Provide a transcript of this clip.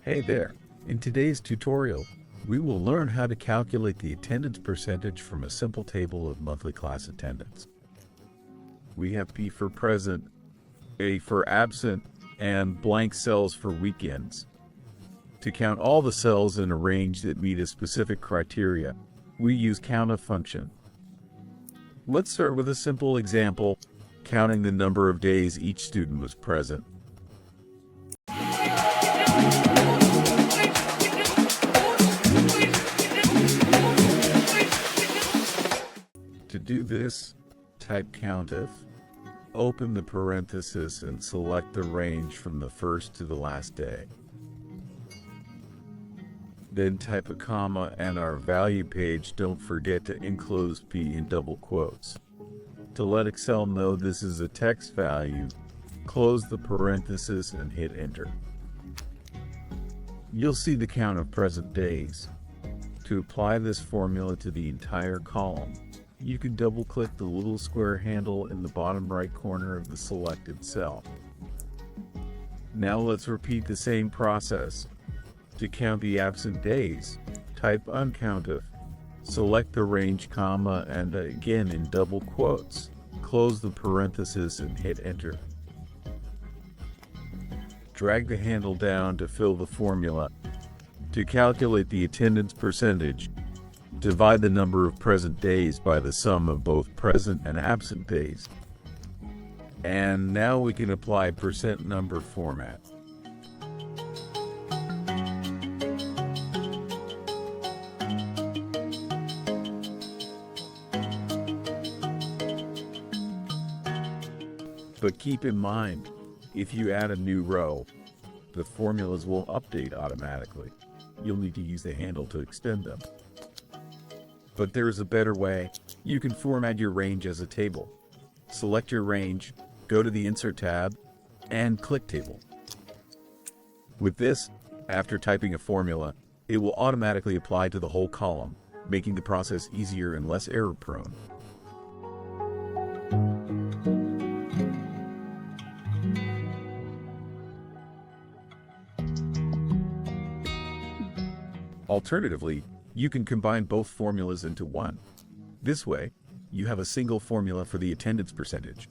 Hey there! In today's tutorial, we will learn how to calculate the attendance percentage from a simple table of monthly class attendance. We have P for present, A for absent, and blank cells for weekends. To count all the cells in a range that meet a specific criteria, we use COUNTA function. Let's start with a simple example, counting the number of days each student was present. To do this, type COUNTIF, open the parenthesis and select the range from the first to the last day. Then type a comma and our value page. Don't forget to enclose P in double quotes. To let Excel know this is a text value, close the parenthesis and hit enter. You'll see the count of present days. To apply this formula to the entire column, you can double-click the little square handle in the bottom right corner of the selected cell. Now let's repeat the same process. To count the absent days, type UNCOUNTIF, select the range comma and again in double quotes, close the parenthesis and hit enter. Drag the handle down to fill the formula. To calculate the attendance percentage, divide the number of present days by the sum of both present and absent days. And now we can apply percent number format. But keep in mind, if you add a new row, the formulas will update automatically. You'll need to use the handle to extend them. But there's a better way. You can format your range as a table. Select your range, go to the Insert tab, and click Table. With this, after typing a formula, it will automatically apply to the whole column, making the process easier and less error-prone. Alternatively, you can combine both formulas into one. This way, you have a single formula for the attendance percentage.